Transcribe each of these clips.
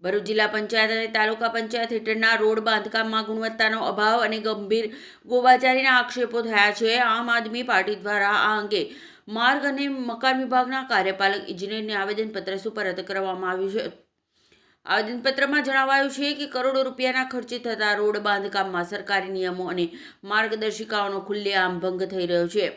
ભરૂચ જિલ્લા પંચાયત અને તાલુકા પંચાયત હેઠળના રોડ બાંધકામમાં ગુણવત્તાનો અભાવ અને ગંભીર ગોવાચારીના આક્ષેપો થયા છે। આમ આદમી પાર્ટી દ્વારા આ અંગે માર્ગ અને મકાન વિભાગના કાર્યપાલક ઇજનેરને આવેદનપત્ર સુપરત કરવામાં આવ્યું છે। આવેદનપત્રમાં જણાવાયું છે કે કરોડો રૂપિયાના ખર્ચે થતા રોડ બાંધકામમાં સરકારી નિયમો અને માર્ગદર્શિકાઓનો ખુલ્લેઆમ ભંગ થઈ રહ્યો છે।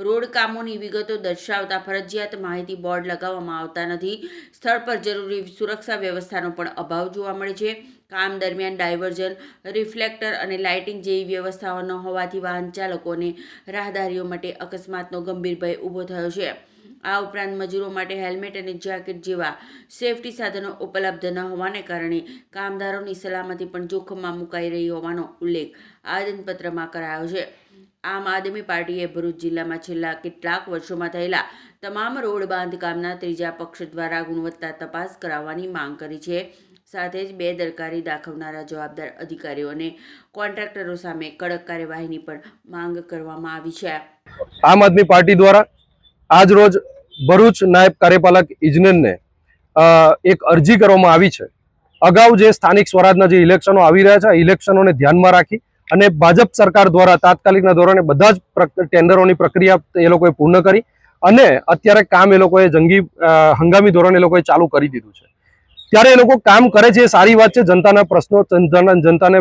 રોડ કામોની વિગતો દર્શાવતા ફરજિયાત માહિતી બોર્ડ લગાવવામાં આવતા નથી। સ્થળ પર જરૂરી સુરક્ષા વ્યવસ્થાનો પણ અભાવ જોવા મળે છે। કામ દરમિયાન ડાયવર્ઝન, રિફ્લેક્ટર અને લાઇટિંગ જેવી વ્યવસ્થાઓ ન હોવાથી વાહન ચાલકો અને રાહદારીઓ માટે અકસ્માતનો ગંભીર ભય ઊભો થયો છે। આ ઉપરાંત મજૂરો માટે હેલ્મેટ અને જેકેટ જેવા સેફટી સાધનો ઉપલબ્ધ ન હોવાને કારણે કામદારોની સલામતી પણ જોખમમાં મુકાઈ રહી હોવાનો ઉલ્લેખ આવેદનપત્રમાં કરાયો છે। આમ આદમી પાર્ટીએ ભરૂચ જિલ્લામાં છેલ્લા કેટલાક વર્ષોમાં થયેલા તમામ રોડ બાંધકામના ત્રીજા પક્ષ દ્વારા ગુણવત્તા તપાસ કરાવવાની માંગ કરી છે। સાથે જ બેદરકારી દાખવનારા જવાબદાર અધિકારીઓ અને કોન્ટ્રાક્ટરો સામે કડક કાર્યવાહીની પણ માંગ કરવામાં આવી છે। આમ આદમી પાર્ટી દ્વારા આજ રોજ ભરૂચ નાયબ કાર્યપાલક ઇજનેરને એક અરજી કરવામાં આવી છે। અગાઉ જે સ્થાનિક સ્વરાજના જે ઇલેક્શનો આવી રહ્યા છે, ઇલેક્શનોને ધ્યાનમાં રાખી અને ભાજપ સરકાર દ્વારા તાત્કાલિકના ધોરણે બધા જ ટેન્ડરોની પ્રક્રિયા એ લોકોએ પૂર્ણ કરી અને અત્યારે કામ એ લોકોએ હંગામી ધોરણે એ લોકોએ ચાલુ કરી દીધું છે। ત્યારે એ લોકો કામ કરે છે, એ સારી વાત છે। જનતાને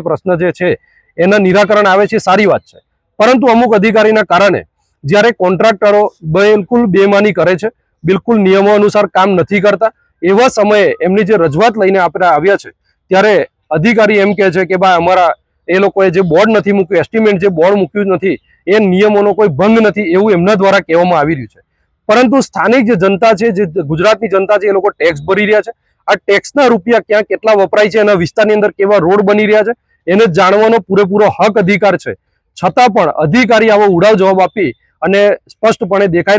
પ્રશ્ન જે છે એના નિરાકરણ આવે છે, સારી વાત છે। પરંતુ અમુક અધિકારીના કારણે જ્યારે કોન્ટ્રાક્ટરો બિલકુલ બેમાની કરે છે, બિલકુલ નિયમો અનુસાર કામ નથી કરતા, એવા સમયે એમની જે રજૂઆત લઈને આપણે આવ્યા છે ત્યારે અધિકારી એમ કહે છે કે ભાઈ અમારા એ લોકોએ જે બોર્ડ નથી મૂક્યું, એસ્ટિમેટ જે બોર્ડ મૂક્યું નથી એ નિયમોનો કોઈ ભંગ નથી, એવું એમના દ્વારા કહેવામાં આવી રહ્યું છે। પરંતુ સ્થાનિક જે જનતા છે, જે ગુજરાતની જનતા છે, એ લોકો ટેક્સ ભરી રહ્યા છે। આ ટેક્સના રૂપિયા ક્યાં કેટલા વપરાય છે, એના વિસ્તારની અંદર કેવા રોડ બની રહ્યા છે એને જાણવાનો પૂરેપૂરો હક અધિકાર છે। છતાં પણ અધિકારી આવો ઉડાવ જવાબ આપી અને સ્પષ્ટપણે દેખાય